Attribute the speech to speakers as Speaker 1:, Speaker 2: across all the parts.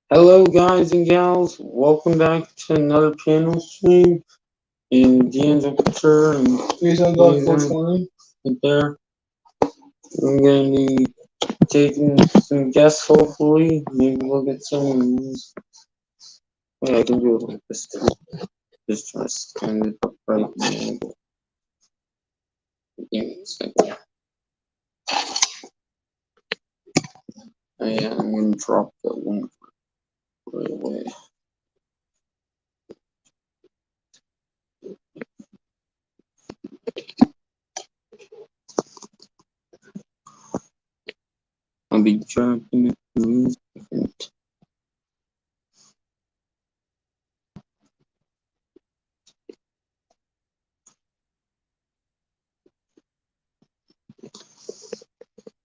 Speaker 1: Hello, guys and gals. Welcome back to another panel stream. And D'Angelo Couture and
Speaker 2: Please on God 420.
Speaker 1: right there. I'm going to be taking some guests, hopefully. Maybe we'll get some. Yeah, I can do it like this too. Just try to stand it up right now. Give me a second. Yeah, I'm going to drop that one right away. I'll be dropping it in a second.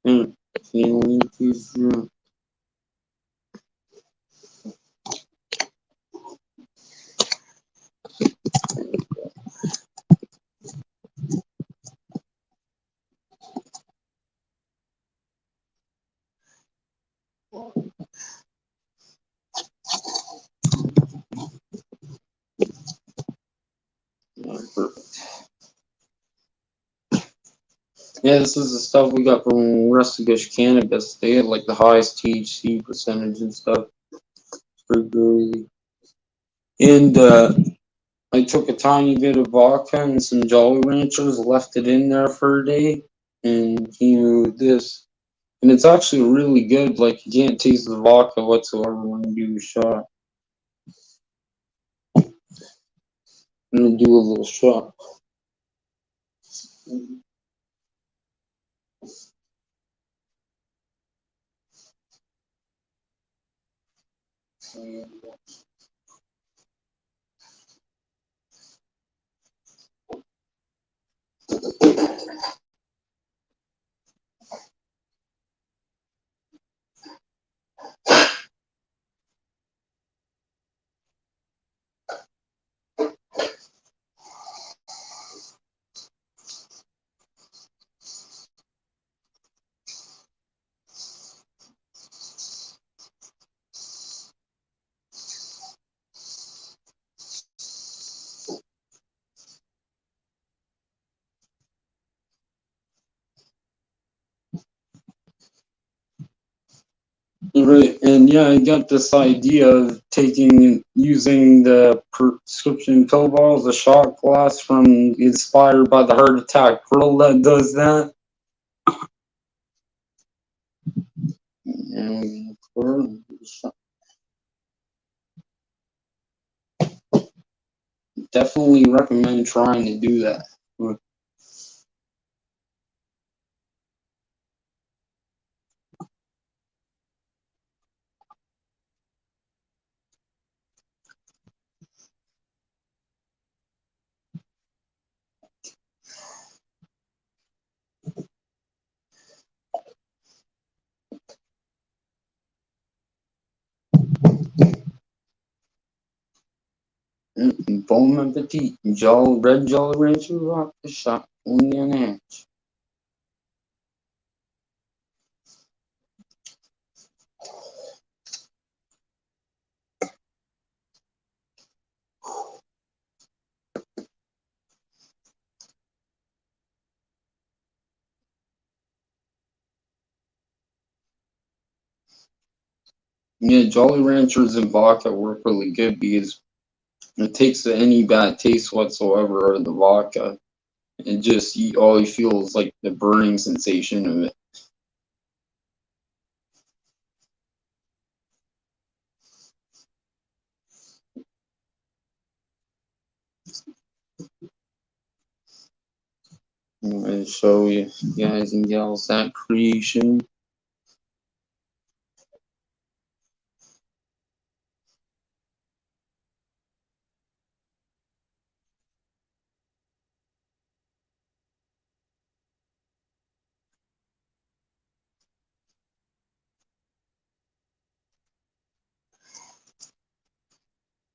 Speaker 1: And the link is perfect. Yeah, this is the stuff we got from Rustigish Cannabis. They had like the highest THC percentage and stuff. It's pretty good. And I took a tiny bit of vodka and some Jolly Ranchers, left it in there for a day, and this. And it's actually really good. Like you can't taste the vodka whatsoever when you do a shot. I'm gonna do a little shot. Right, and yeah, I got this idea of using the prescription pill bottles, the shot glass from inspired by the heart attack girl that does that. And definitely recommend trying to do that. Bon appetit. Red Jolly Rancher rock the shot. Only an inch. Yeah, Jolly Ranchers and vodka work really good because it takes any bad taste whatsoever out of the vodka. And just all you feel is like the burning sensation of it. I'm going to show you guys and gals that creation.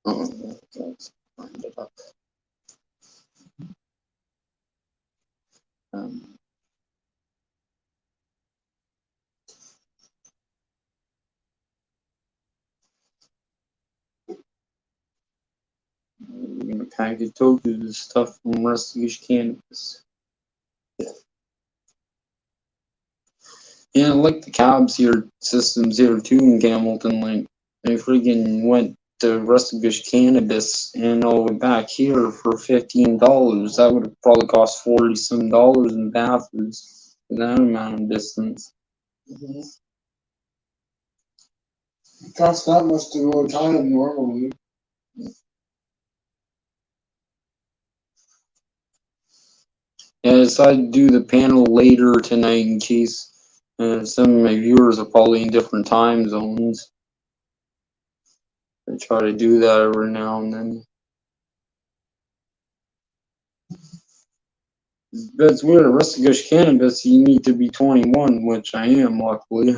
Speaker 1: Oh, let's find it up. Um, package. Told you this stuff from Rustish Cannabis. Yeah, I like the cabs here, systems here too in Hamilton. Like, they freaking went to Rustish Cannabis and all the way back here for $15. That would have probably cost $40 some in bathrooms for that amount of distance.
Speaker 2: Mm-hmm. It costs that much to go to China normally.
Speaker 1: Yeah, I decided to do the panel later tonight in case some of my viewers are probably in different time zones. I try to do that every now and then. That's weird. Rustish Cannabis, you need to be 21, which I am, luckily.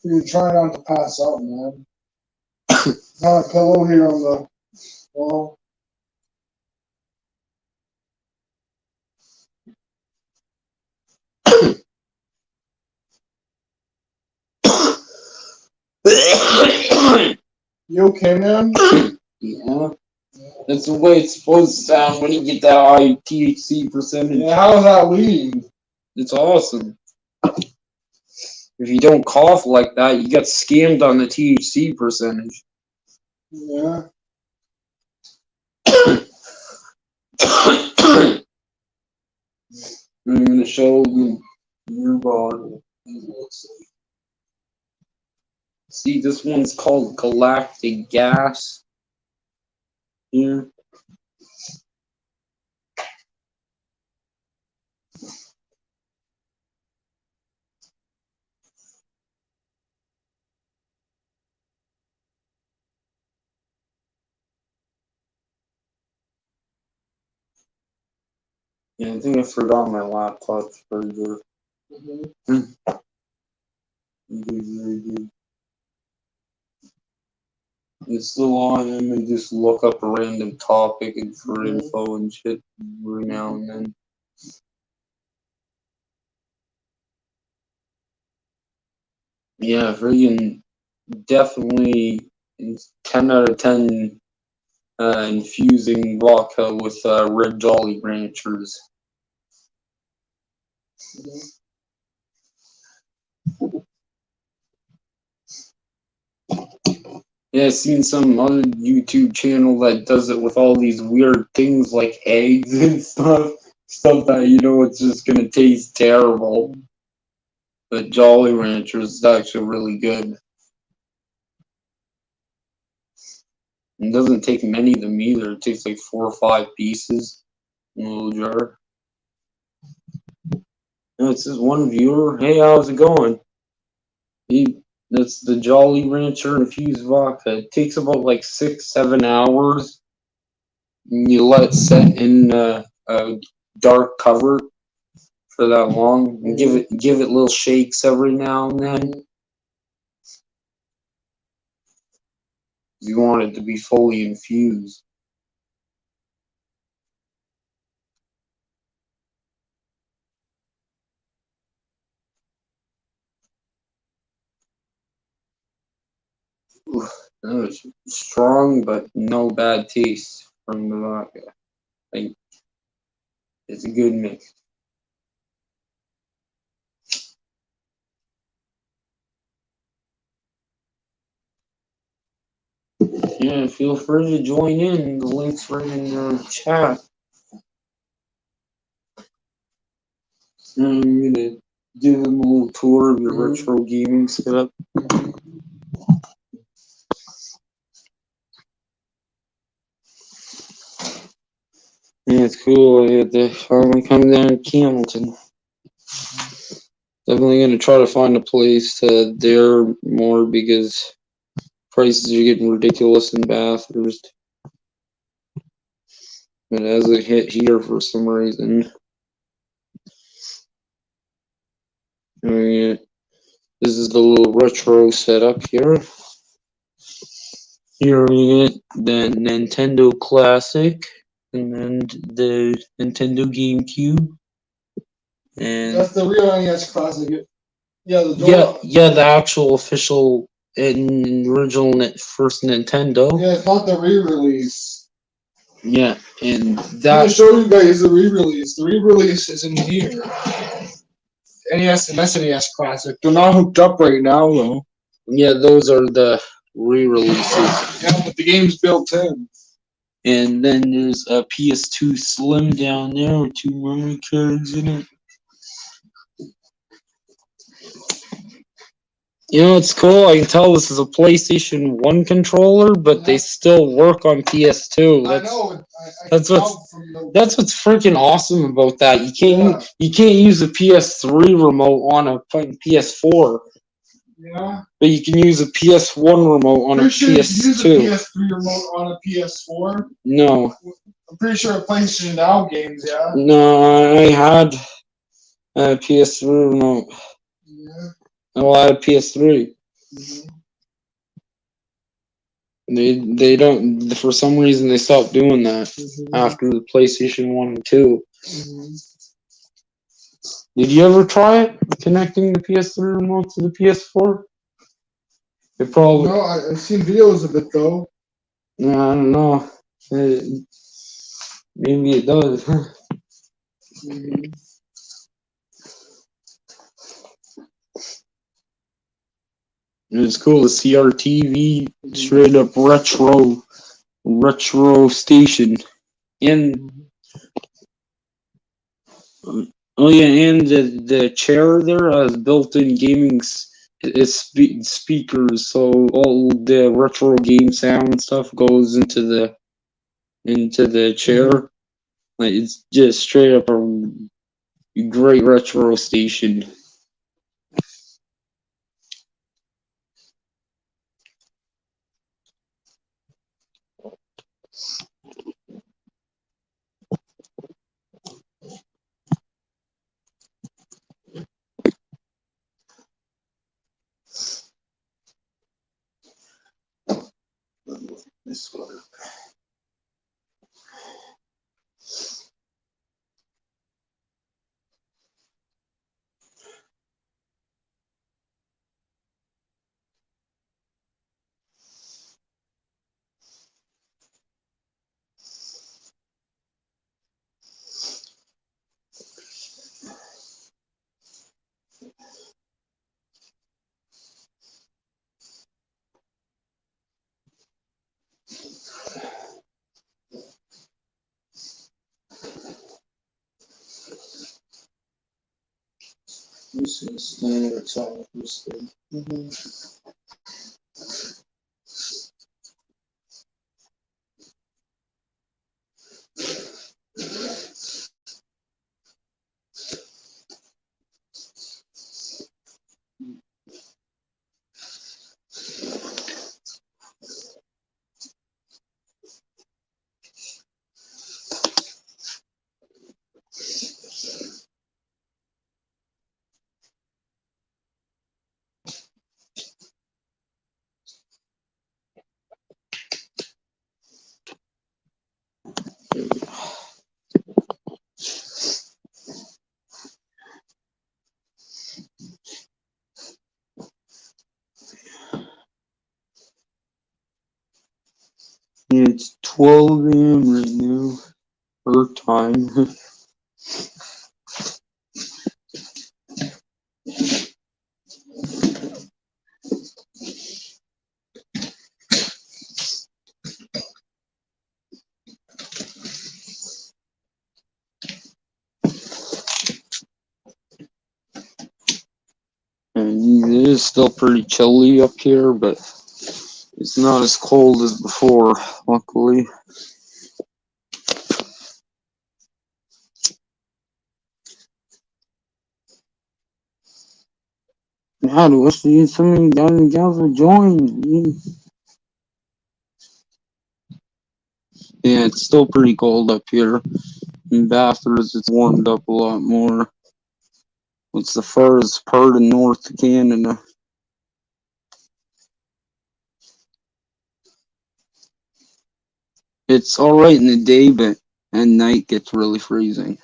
Speaker 2: You try not to pass out, man. Got a pillow here on the wall. You okay, man?
Speaker 1: Yeah. That's the way it's supposed to sound when you get that high THC percentage.
Speaker 2: Yeah, how's that weed?
Speaker 1: It's awesome. If you don't cough like that, you get scammed on the THC percentage.
Speaker 2: Yeah.
Speaker 1: I'm going to show you your bottle. See, this one's called Galactic Gas. Here. Yeah, I think I forgot my laptop charger.
Speaker 2: Mm-hmm.
Speaker 1: Very good. It's still on, and they just look up a random topic and for info and shit every now and then. Yeah, friggin' definitely 10 out of 10 infusing vodka with red Jolly Ranchers. Yeah, I've seen some other YouTube channel that does it with all these weird things like eggs and stuff. Stuff that you know it's just gonna taste terrible. But Jolly Ranchers is actually really good. It doesn't take many of them either. It takes like 4 or 5 pieces in a little jar. No, it says one viewer. Hey, how's it going? That's the Jolly Rancher infused vodka. It takes about like 6-7 hours. And you let it set in a dark cover for that long. And give it little shakes every now and then. You want it to be fully infused. Oof, that was strong, but no bad taste from the vodka. Like, it's a good mix. Yeah, feel free to join in. The link's right in the chat. I'm gonna give them a little tour of your retro gaming setup. Yeah, it's cool. I had to finally come down to Campbellton. Definitely gonna try to find a place to dare more because prices are getting ridiculous in Bathurst. It hasn't hit here for some reason. I mean, this is the little retro setup here. Here we get the Nintendo Classic and then the Nintendo GameCube. And
Speaker 2: That's the real NES Classic. Yeah, the door.
Speaker 1: yeah, the actual official and original first Nintendo.
Speaker 2: Yeah, it's not the re-release.
Speaker 1: Yeah, and
Speaker 2: I'm gonna
Speaker 1: that
Speaker 2: show you guys the re-release. The re-release is in here. NES and SNES Classic. They're not hooked up right now, though.
Speaker 1: yeah, those are the re-releases.
Speaker 2: Yeah, but the game's built in.
Speaker 1: And then there's a PS2 Slim down there with 2 memory cards in it. You know, it's cool. I can tell this is a PlayStation 1 controller, but they still work on PS2.
Speaker 2: I know.
Speaker 1: That's what's freaking awesome about that. You can't use a PS3 remote on a fucking PS4.
Speaker 2: Yeah.
Speaker 1: But you can use a PS1 remote on a PS2.
Speaker 2: You use a PS3 remote on a PS4?
Speaker 1: No.
Speaker 2: I'm pretty sure it plays PlayStation Now games, yeah?
Speaker 1: No, I had a PS3 remote.
Speaker 2: Yeah.
Speaker 1: Oh, I had a PS3.
Speaker 2: Mm-hmm.
Speaker 1: They don't, for some reason they stopped doing that after the PlayStation 1 and 2.
Speaker 2: Mm-hmm.
Speaker 1: Did you ever try it, connecting the PS3 remote to the PS4? It probably.
Speaker 2: No, I've seen videos of it though.
Speaker 1: No, I don't know. Maybe it does.
Speaker 2: Mm-hmm.
Speaker 1: It's cool to see our TV straight up retro station. And oh yeah, and the chair there has built-in gaming speakers, so all the retro game sound stuff goes into the chair. Like it's just straight up a great retro station. This one. This is standard solid twisted. It's 12 a.m. right now, Earth time. And it is still pretty chilly up here, but it's not as cold as before, luckily. God, I wish so many guys and gals would join. Yeah, it's still pretty cold up here. In Bathurst, it's warmed up a lot more. It's the furthest part of North Canada. It's alright in the day, but at night gets really freezing.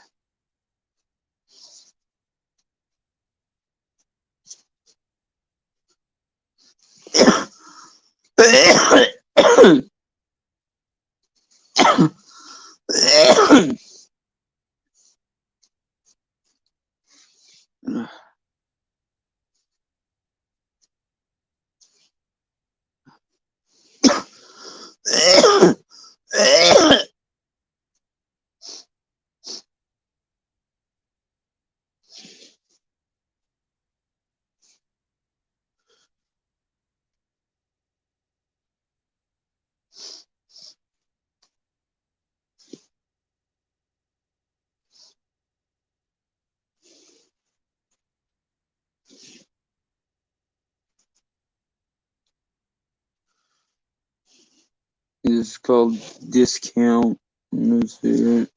Speaker 1: It's called discount. Let's see it.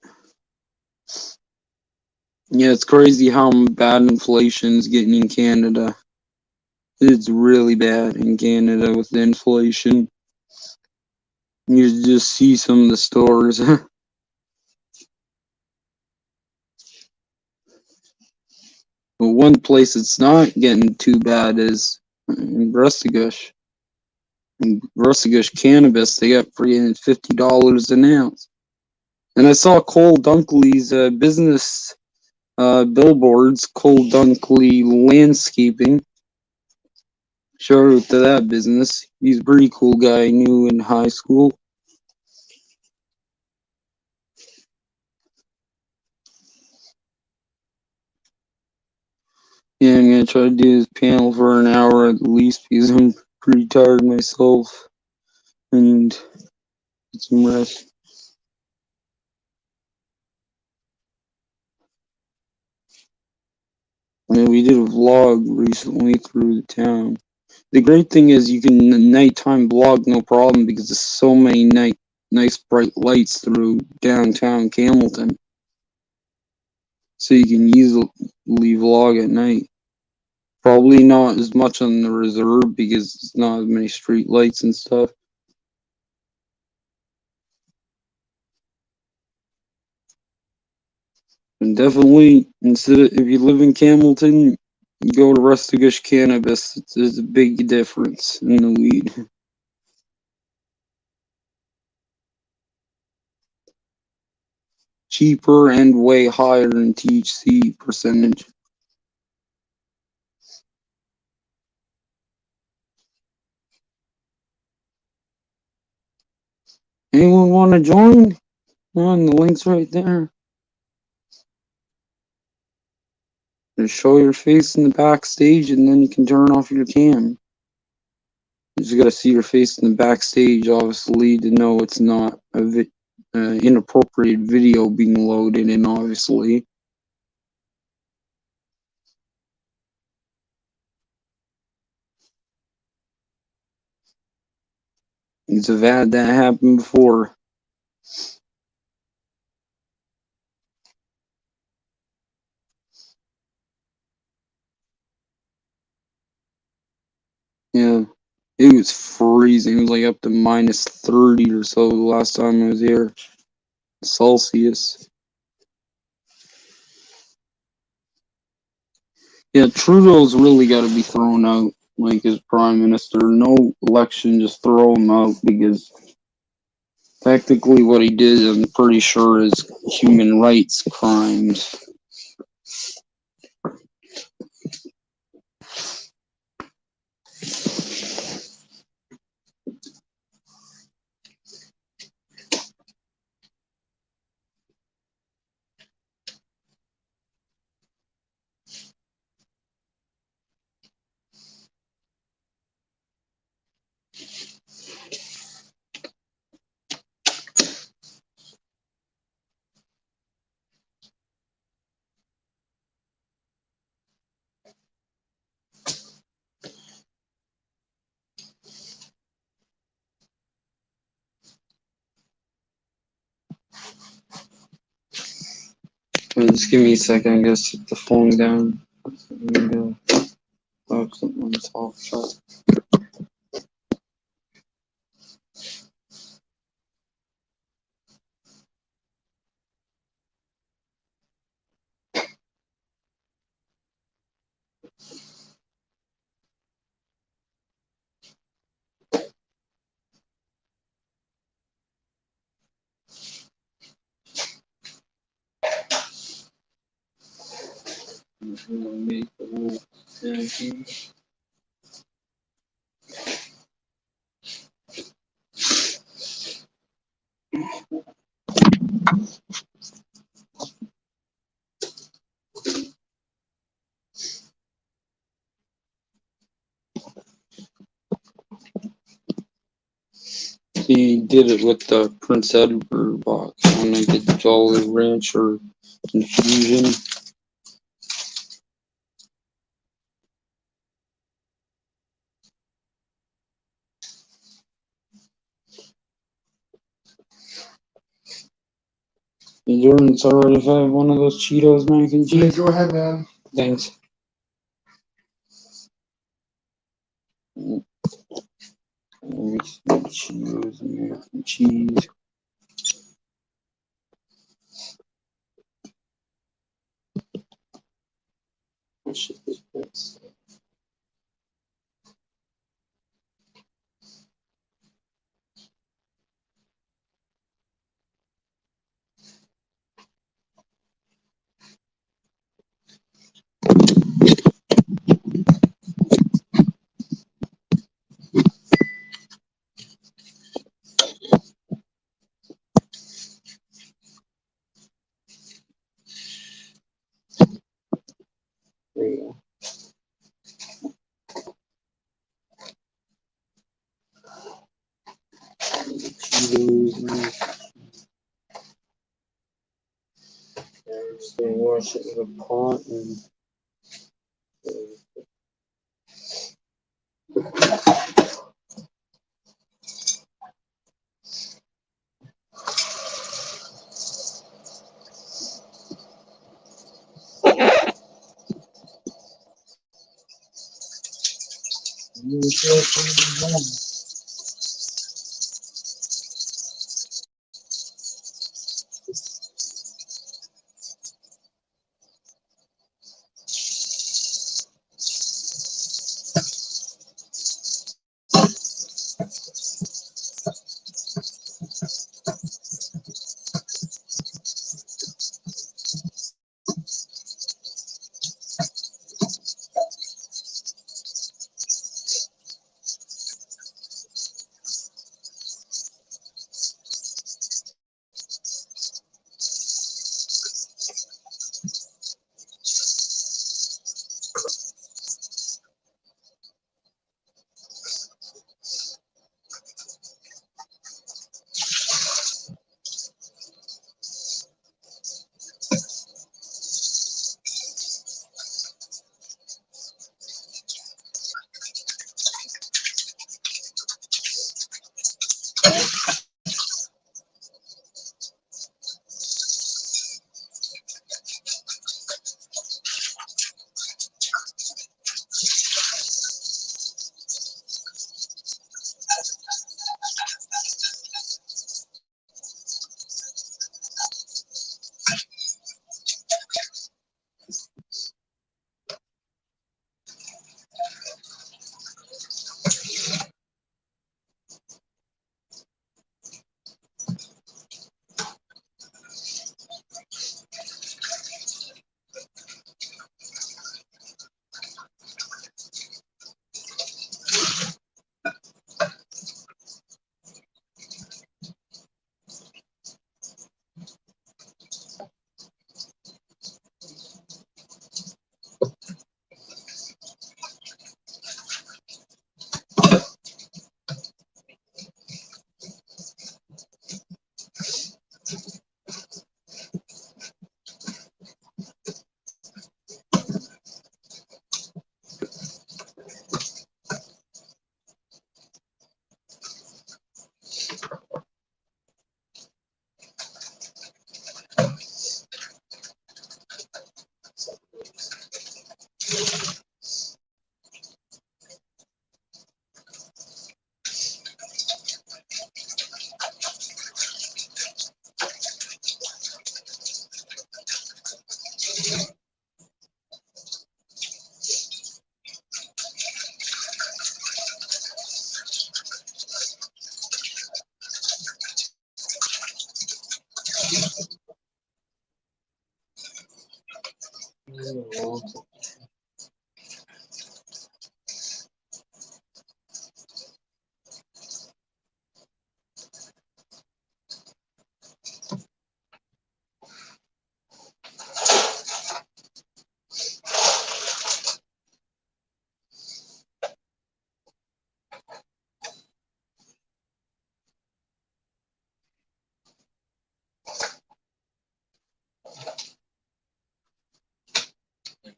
Speaker 1: Yeah, it's crazy how bad inflation's getting in Canada. It's really bad in Canada with the inflation. You just see some of the stores. But one place it's not getting too bad is in Rustigouche. In Rustigouche cannabis, they got freaking $50 an ounce. And I saw Cole Dunkley's business billboards, Cole Dunkley Landscaping. Shout out to that business. He's a pretty cool guy I knew in high school. Yeah, I'm gonna try to do this panel for an hour at least because I'm pretty tired myself and get some rest. Yeah, we did a vlog recently through the town. The great thing is you can nighttime vlog no problem because there's so many nice bright lights through downtown Campbellton. So you can easily vlog at night. Probably not as much on the reserve because it's not as many street lights and stuff. And definitely, if you live in Campbellton, you go to Rustigouche Cannabis. There's a big difference in the weed. Cheaper and way higher in THC percentage. Anyone want to join? On the link's right there. Just show your face in the backstage and then you can turn off your cam. You just gotta see your face in the backstage, obviously, to know it's not a inappropriate video being loaded in, obviously. Because I've had that happen before. Yeah. It was freezing. It was like up to minus 30 or so the last time I was here. Celsius. Yeah, Trudeau's really got to be thrown out, like as prime minister. No election, just throw him out because technically what he did, I'm pretty sure, is human rights crimes. Just give me a second. I gotta set the phone down. And, oh, something on the top shot. I'm gonna make a little snacky. He did it with the Prince Edward box when I did the Jolly Rancher infusion. Hey, Jordan, it's alright if I have one of those Cheetos mac and
Speaker 2: Yeah,
Speaker 1: cheese?
Speaker 2: go ahead, man.
Speaker 1: Thanks. Mix the Cheetos and mac and cheese. Shit, that's- There you go. Cheetos and just gonna wash it with a pot and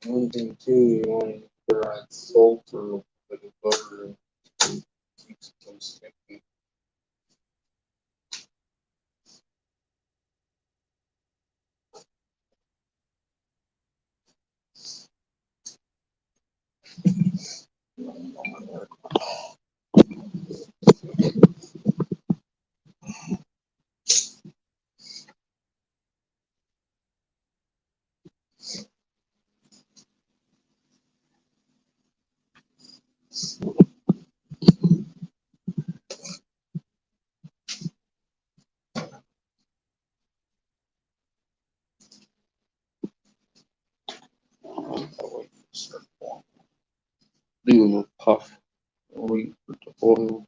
Speaker 1: One thing too, you want to add salt or a little bit of butter and keeps it from sticking. Do a little puff. Wait for the oil.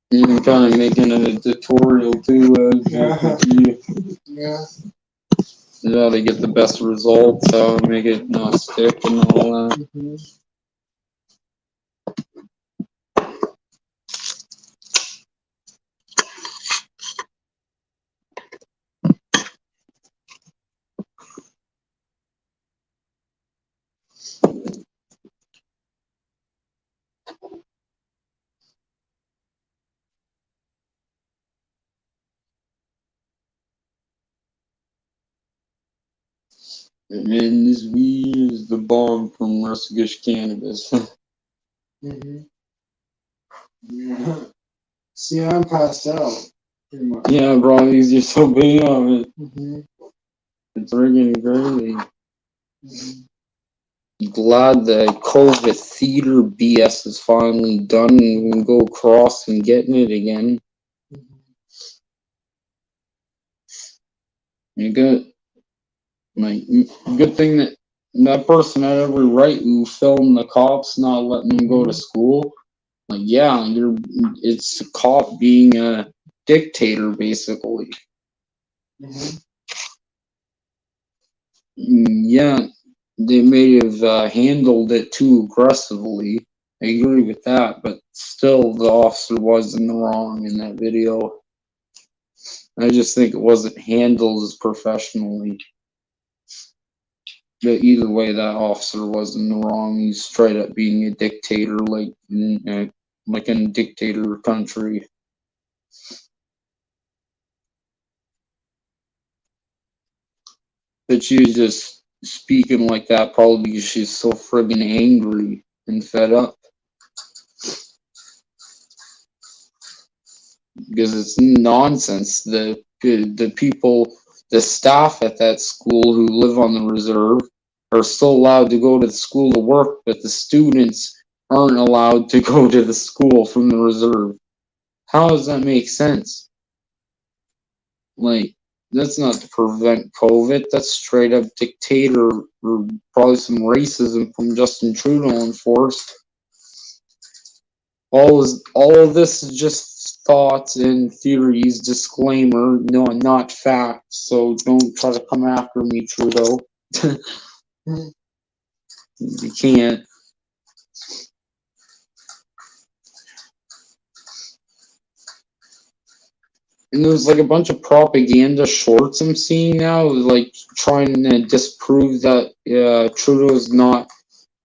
Speaker 1: You're kind of making a tutorial too,
Speaker 2: Yeah.
Speaker 1: you
Speaker 2: Yeah.
Speaker 1: how to get the best results, how to make it not stick and all that.
Speaker 2: Mm-hmm.
Speaker 1: And this weed is the bomb from Russigish cannabis.
Speaker 2: Mm-hmm. Yeah. See, I'm passed out. Pretty much.
Speaker 1: Yeah, bro, you're so big on it.
Speaker 2: Mm-hmm.
Speaker 1: It's friggin' crazy.
Speaker 2: Mm-hmm.
Speaker 1: Glad the COVID theater BS is finally done and we can go across and getting it again. You good? Like, good thing that that person had every right who filmed the cops not letting them go to school. Like, yeah, it's a cop being a dictator, basically.
Speaker 2: Mm-hmm.
Speaker 1: Yeah, they may have handled it too aggressively. I agree with that, but still, the officer was in the wrong in that video. I just think it wasn't handled as professionally. But either way, that officer was in the wrong. He's straight up being a dictator, like in a dictator country. But she was just speaking like that probably because she's so friggin' angry and fed up. Because it's nonsense. The people, the staff at that school who live on the reserve are still allowed to go to the school to work, but the students aren't allowed to go to the school from the reserve. How does that make sense? Like, that's not to prevent COVID. That's straight up dictator or probably some racism from Justin Trudeau enforced. All of this is just thoughts and theories. Disclaimer: no, not facts. So don't try to come after me, Trudeau. You can't. And there's like a bunch of propaganda shorts I'm seeing now, like trying to disprove that Trudeau is not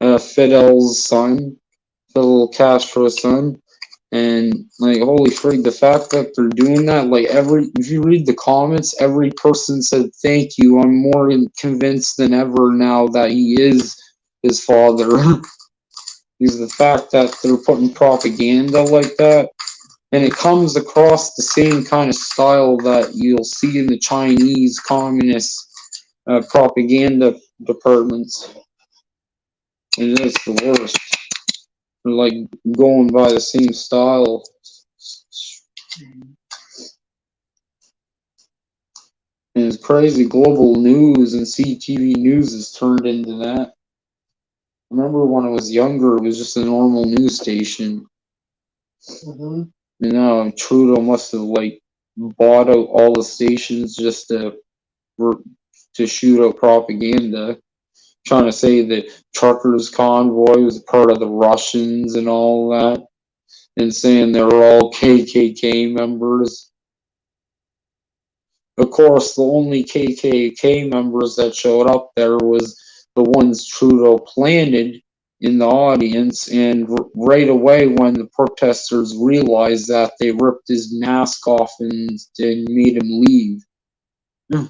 Speaker 1: Fidel's son, Fidel Castro's son. And like, holy frig, the fact that they're doing that, like if you read the comments, every person said thank you. I'm more convinced than ever now that he is his father. Because the fact that they're putting propaganda like that, and it comes across the same kind of style that you'll see in the Chinese communist propaganda departments. It is the worst. They're like going by the same style. And it's crazy. Global news and CTV news has turned into that. I remember when I was younger, it was just a normal news station.
Speaker 2: Mm-hmm.
Speaker 1: You know, Trudeau must have like bought out all the stations just to shoot out propaganda, trying to say that truckers convoy was part of the Russians and all that. and saying they were all KKK members. Of course, the only KKK members that showed up there was the ones Trudeau planted in the audience, and right away when the protesters realized that, they ripped his mask off and made him leave. Yeah.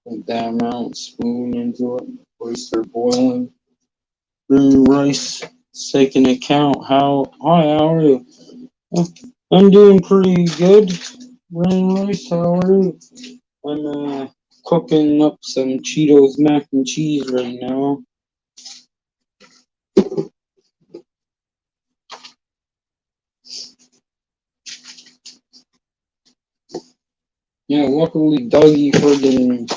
Speaker 1: Put that amount spoon into it before you start boiling. Bring rice. Take into account how are you? I'm doing pretty good. Bring rice, how are you? I'm cooking up some Cheetos mac and cheese right now. Yeah, luckily Duggie friggin'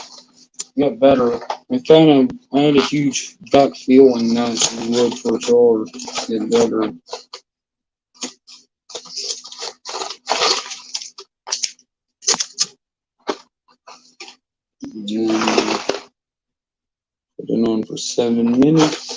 Speaker 1: got better. I had a huge gut feeling that she would for sure get better. And put it on for 7 minutes.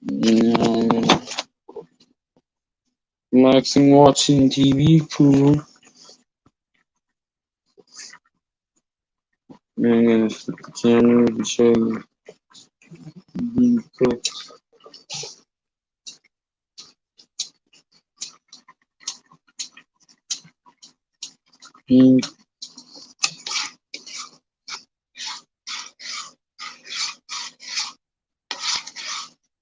Speaker 1: Now I'm gonna relaxing watching TV, cool. I'm gonna flip the camera and show you being cooked. And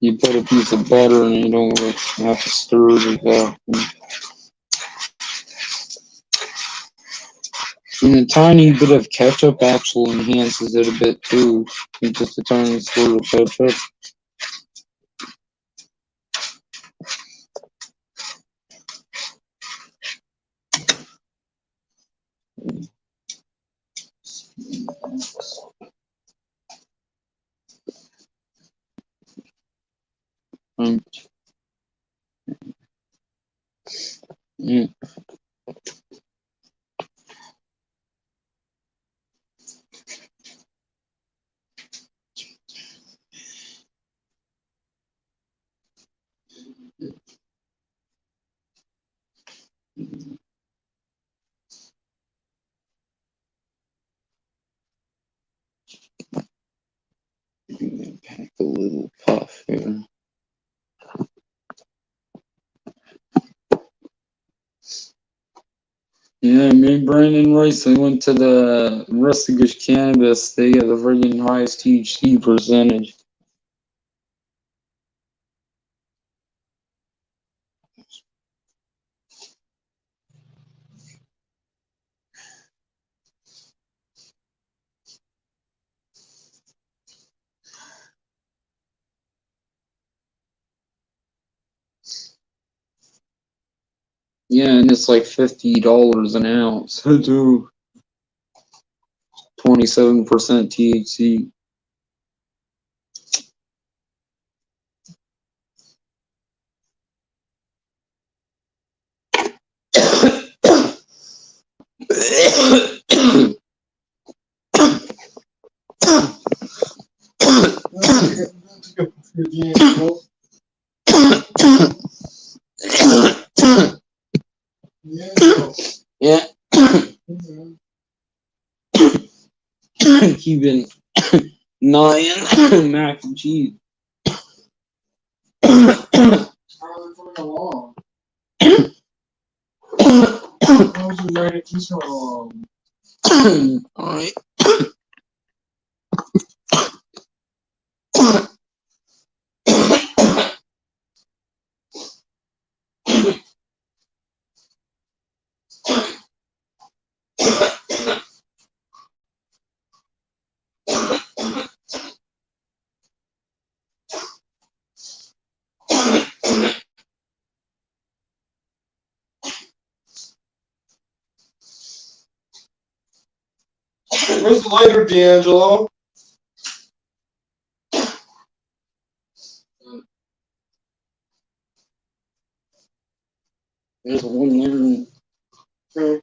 Speaker 1: you put a piece of butter and you don't have to stir it often. And a tiny bit of ketchup actually enhances it a bit too. Just a tiny squirt of ketchup. Um, yeah. Pack a little puff here. Yeah, me and Brandon Rice, we went to the Rustic Cannabis. They have the friggin' highest THC percentage. Yeah, and it's like $50 an ounce. To 27% THC. Yeah. Keeping gnawing mac and cheese. Alright.
Speaker 2: Where's the lighter, D'Angelo?
Speaker 1: There's one there.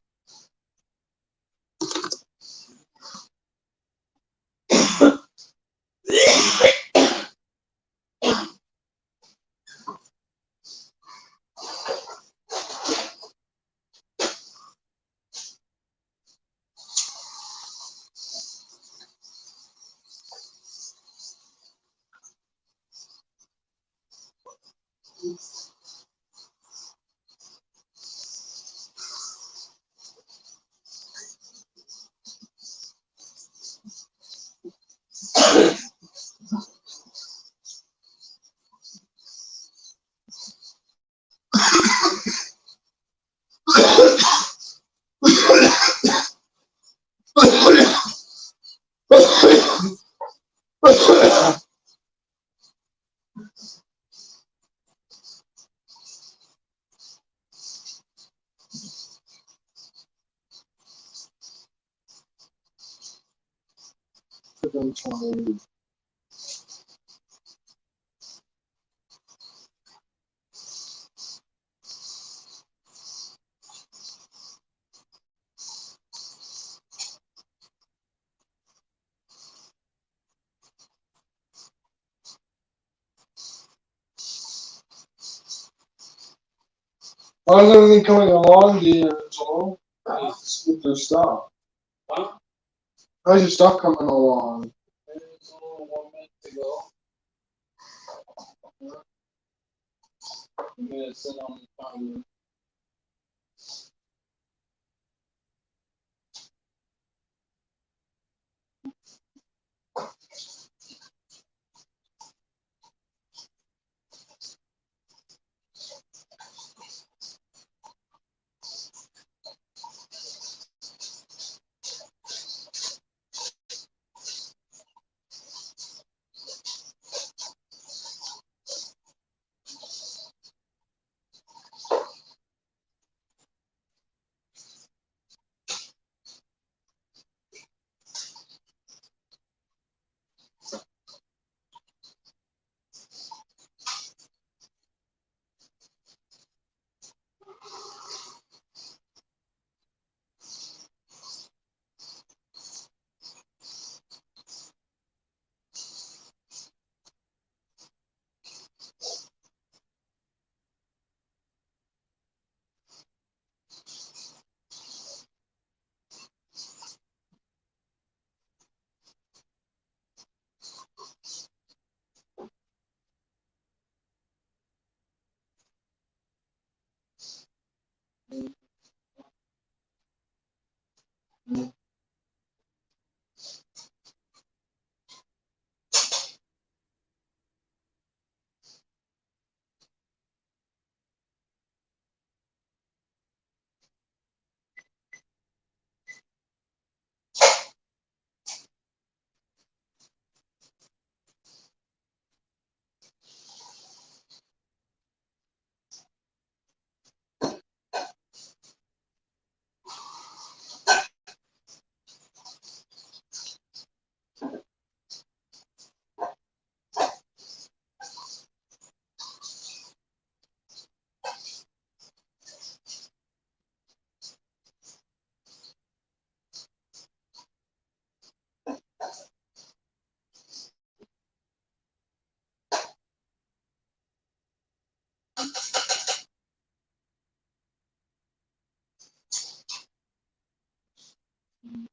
Speaker 2: How's everything coming along, D'Angelo? With their stuff.
Speaker 1: Huh?
Speaker 2: How's your stuff coming along?
Speaker 1: There's only 1 minute to go. I'm gonna sit on the timer. Until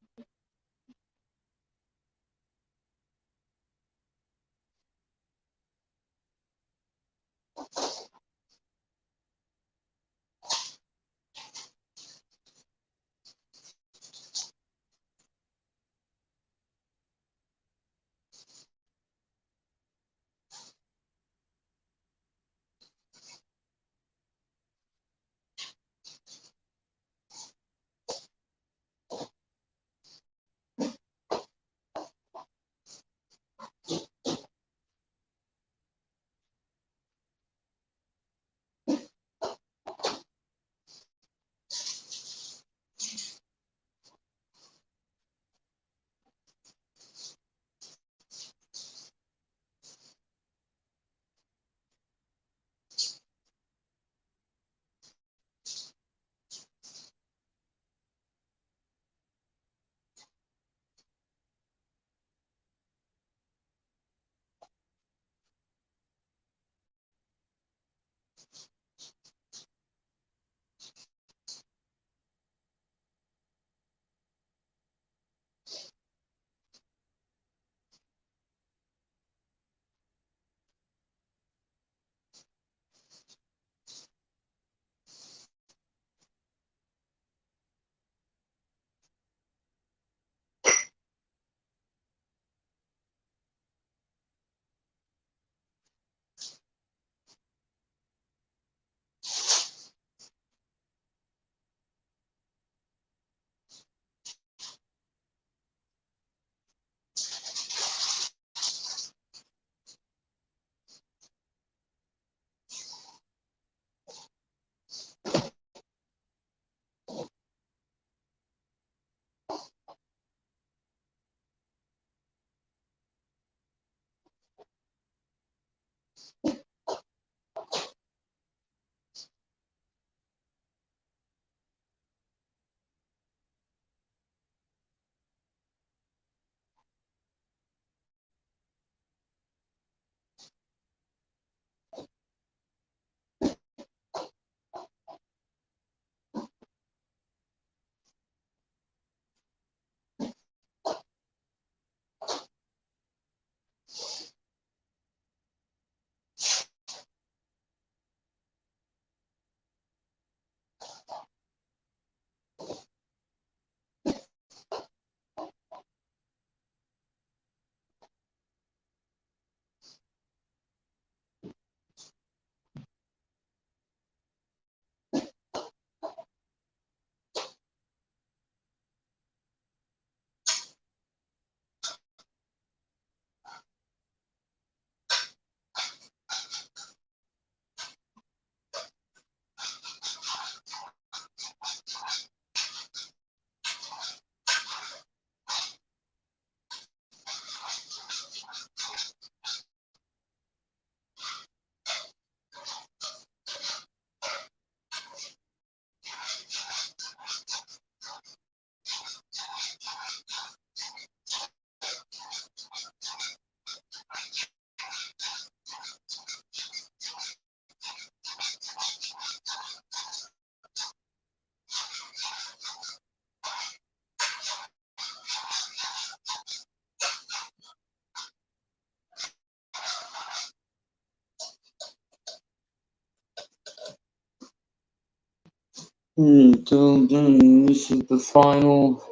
Speaker 1: then, this is the final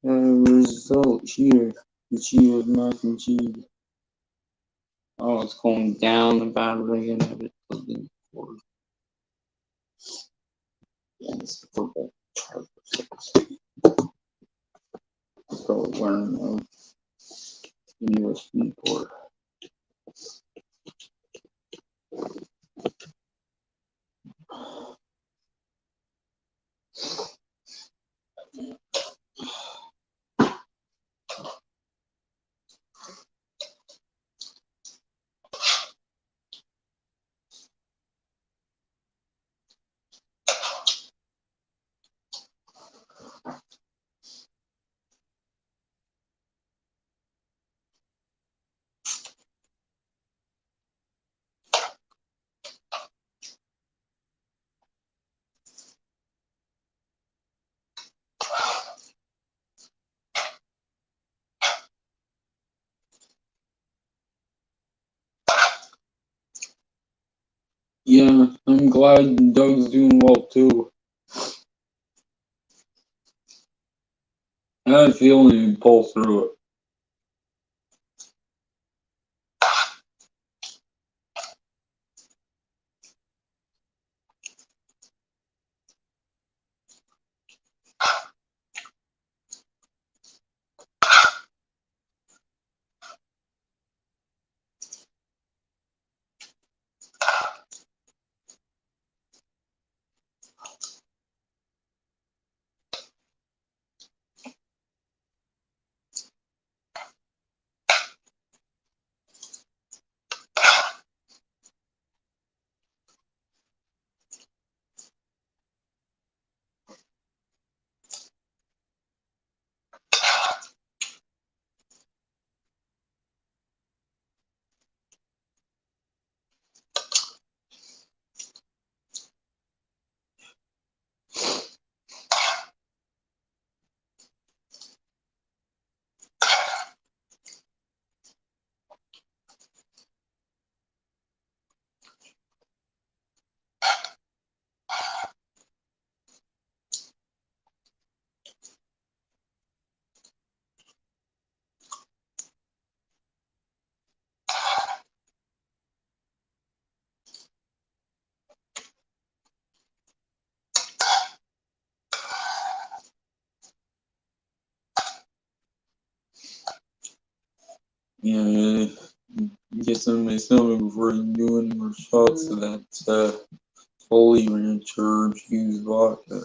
Speaker 1: result here. The cheese mac and cheese. Oh, it's going down the battery and have it plugged in forward. Yeah, it's purple charger. So learn the USB port. Yeah, I'm glad Doug's doing well too. I had a feeling he'd pull through it. Yeah, get some of my stomach before you do any more shots of that fully recharged used vodka.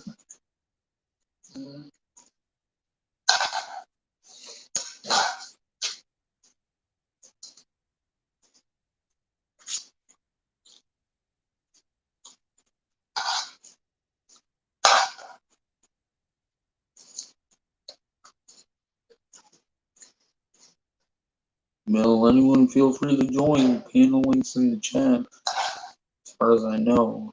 Speaker 1: Well, anyone feel free to join. Panel links in the chat, as far as I know.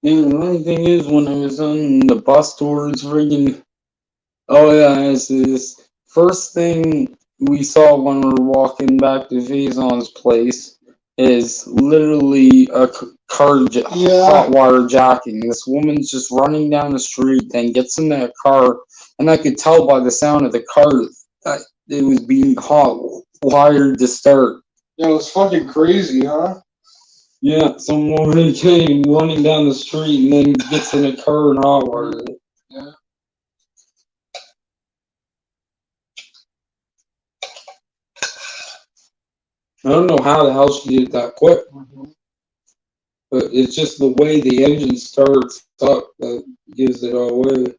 Speaker 1: And the only thing is, when I was on the bus tours, friggin' oh yeah, it's this first thing we saw when we were walking back to Faison's place is literally a hot wire jacking. This woman's just running down the street, then gets in that car, and I could tell by the sound of the car that it was being hot wired to start.
Speaker 2: Yeah, it was fucking crazy, huh?
Speaker 1: Yeah, some woman came running down the street and then gets in a car and hot wires it.
Speaker 2: Yeah.
Speaker 1: I don't know how the hell she did it that quick, but it's just the way the engine starts up that gives it away.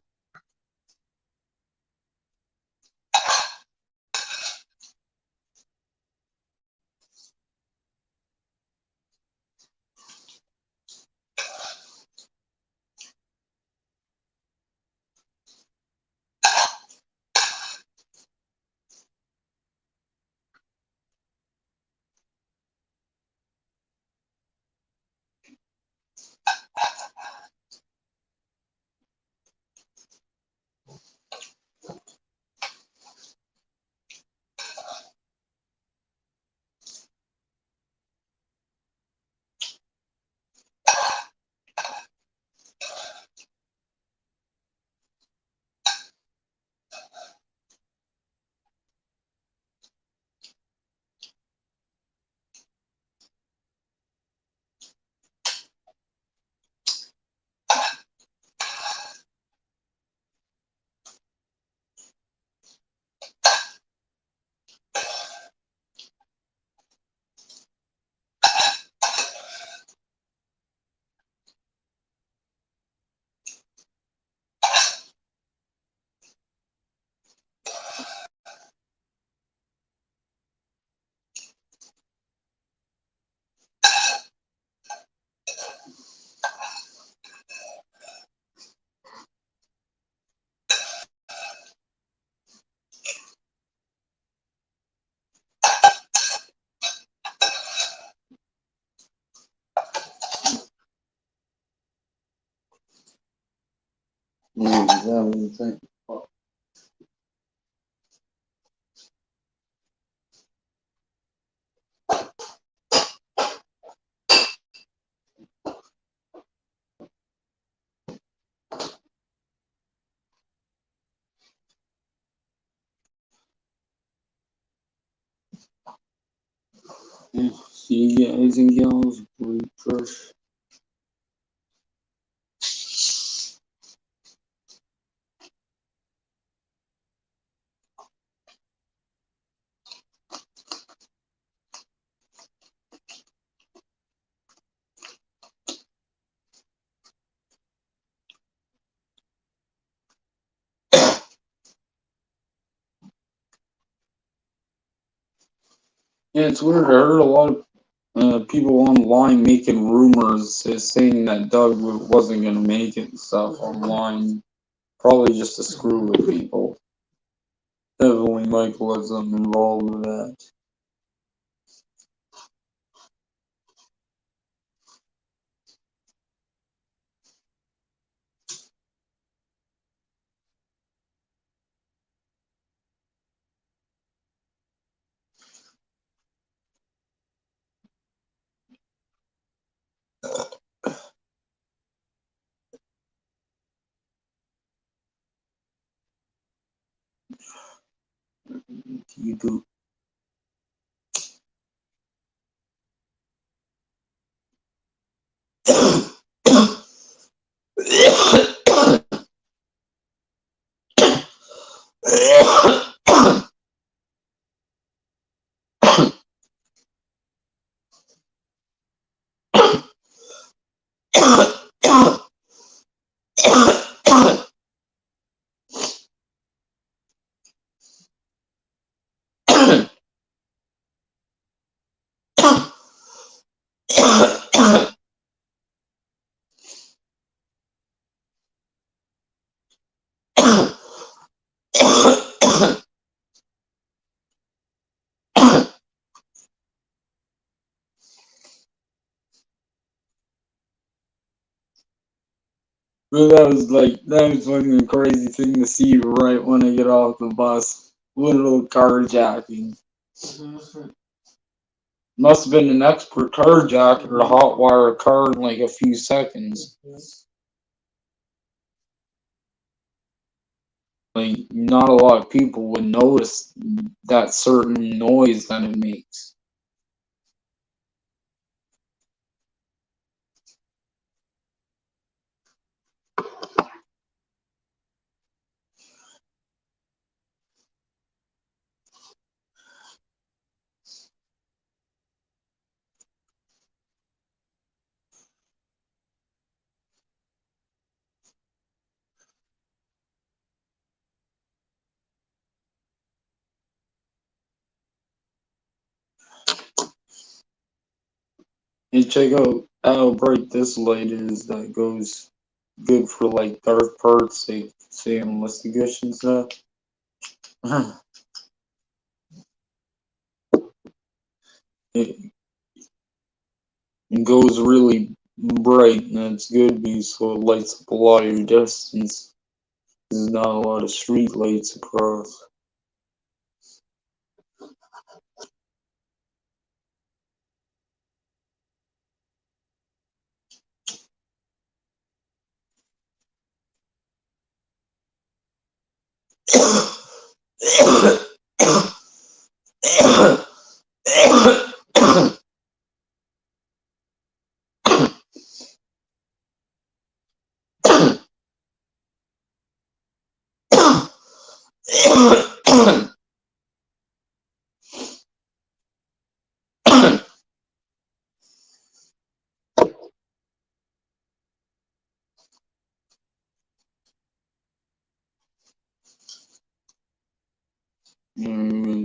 Speaker 1: What is that? What do you think? See guys and gals, refresh. Yeah, it's weird. I heard a lot of people online making rumors saying that Doug wasn't going to make it and stuff online. Probably just to screw with people. Definitely Michael has something involved with that. You do. But that was fucking a crazy thing to see right when I get off the bus. Little carjacking. Must have been an expert carjacker to hotwire a car in like a few seconds. Like not a lot of people would notice that certain noise that it makes. And check out how bright this light is that goes good for like dark parts, like say investigation stuff. It goes really bright and it's good because so it lights up a lot of your distance. There's not a lot of street lights across.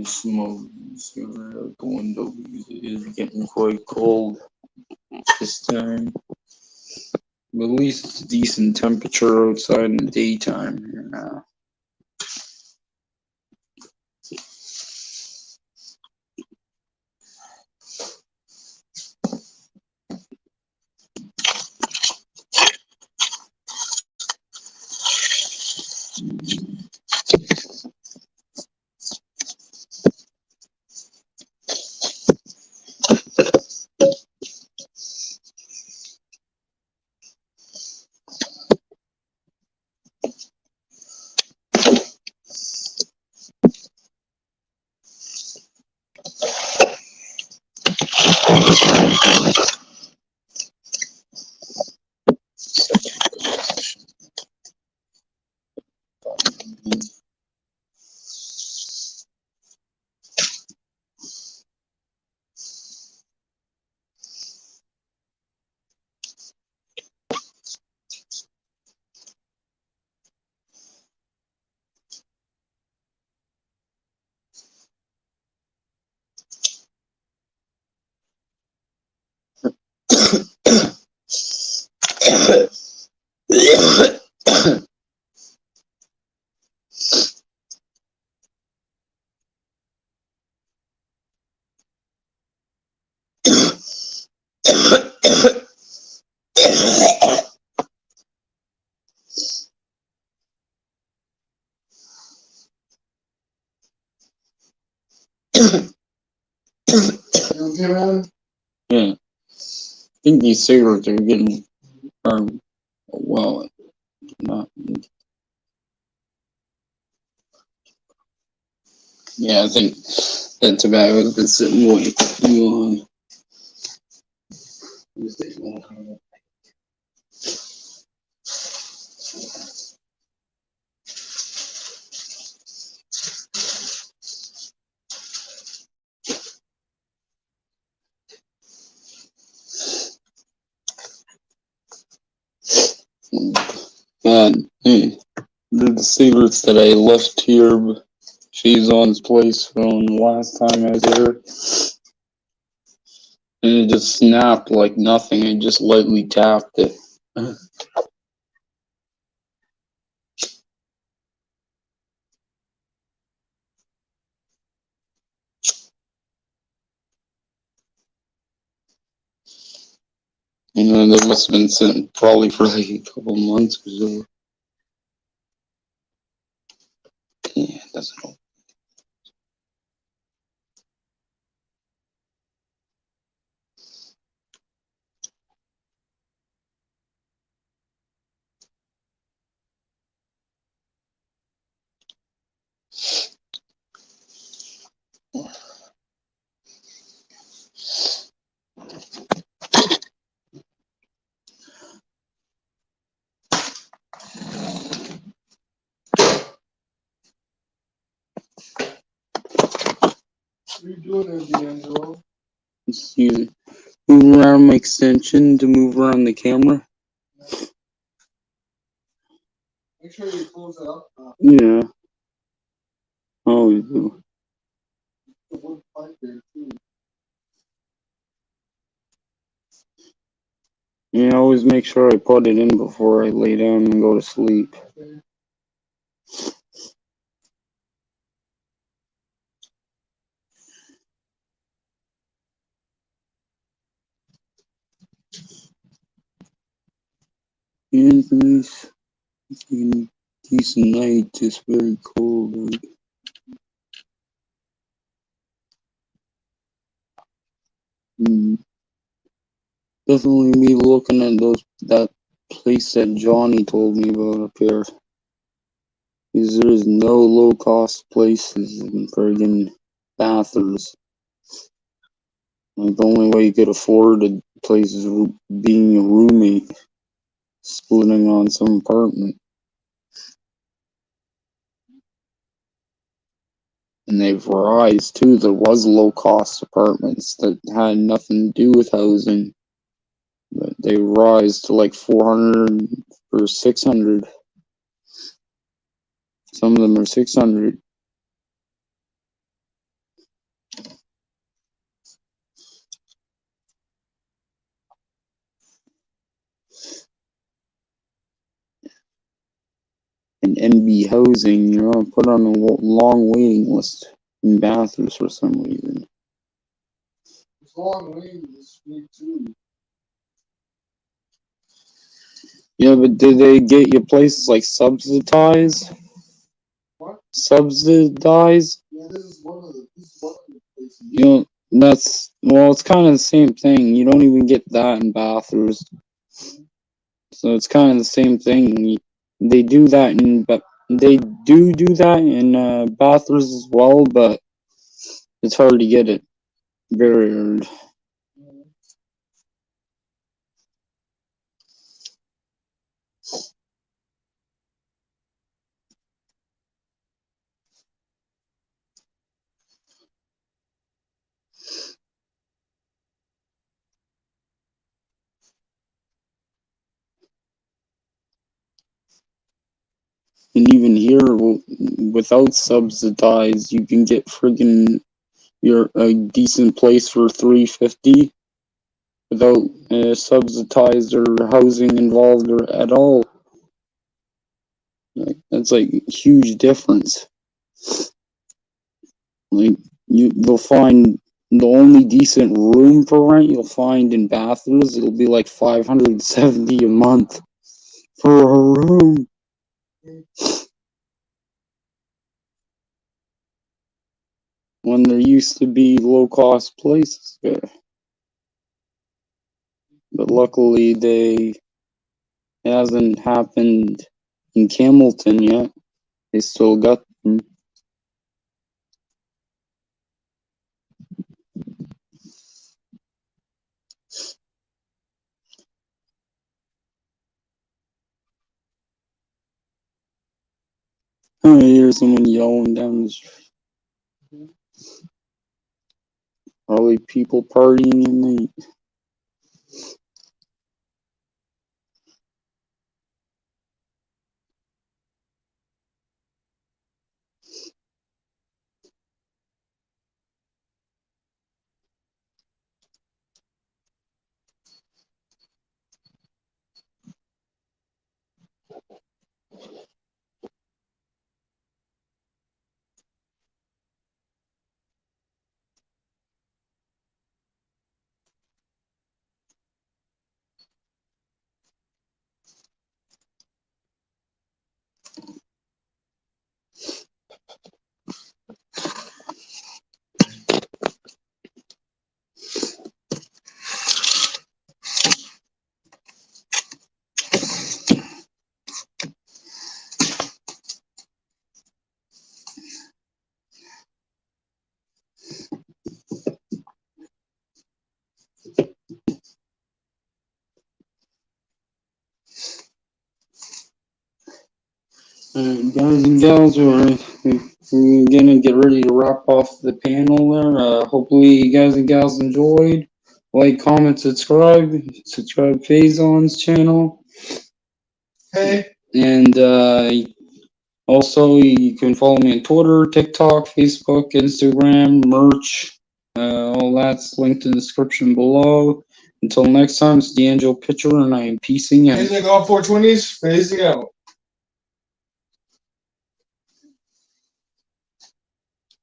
Speaker 1: Smoke cigarette out the window because it is getting quite cold this time. But at least it's a decent temperature outside in the daytime here now.
Speaker 2: Okay, man?
Speaker 1: Yeah. I think these cigarettes are getting, well, not. Yeah, I think that tobacco has been sitting way too long. And hey, the cigarettes that I left here, she's on his place from the last time I was there. And it just snapped like nothing. I just lightly tapped it. You know, that must have been sitting probably for like a couple months or so. Yeah, it doesn't help.
Speaker 2: What are you doing there, D'Angelo?
Speaker 1: Just move around my extension to move around the camera.
Speaker 2: Make sure you close it up.
Speaker 1: Yeah. Always do.
Speaker 2: The wood pipe there, too.
Speaker 1: Yeah, I always make sure I put it in before I lay down and go to sleep.
Speaker 2: Okay.
Speaker 1: Anthony's decent night, just very cold. Like. Definitely me looking at that place that Johnny told me about up here. Because there's no low cost places in friggin' Bathurst. Like the only way you could afford a place is being a roommate, splitting on some apartment. And they've rise too. There was low cost apartments that had nothing to do with housing. But they rise to like 400 or 600. Some of them are 600. And NB housing, put on a long waiting list in Bathurst for some reason.
Speaker 2: It's long waiting this week, too.
Speaker 1: Yeah, but did they get your places like subsidized?
Speaker 2: What?
Speaker 1: Subsidized?
Speaker 2: Yeah, this is one of the places.
Speaker 1: It's kind of the same thing. You don't even get that in Bathurst. So it's kind of the same thing. They do that but they do that in Bathurst as well, but it's hard to get it. Very hard. And even here, without subsidized, you can get friggin' a decent place for $350 without subsidized or housing involved or at all. Like, that's like a huge difference. Like you'll find the only decent room for rent you'll find in Bathurst, it'll be like $570 a month for a room. When there used to be low cost places there. But luckily it hasn't happened in Campbellton yet. They still got them. I hear someone yelling down the street. Probably people partying in the guys and gals, we're gonna get ready to wrap off the panel there. Hopefully you guys and gals enjoyed. Like, comment, subscribe Faison's channel.
Speaker 2: Hey.
Speaker 1: And also you can follow me on Twitter, TikTok, Facebook, Instagram, merch. All that's linked in the description below. Until next time, it's D'Angelo Pitcher, and I am peacing out.
Speaker 2: Phasing all 420s, phasing out.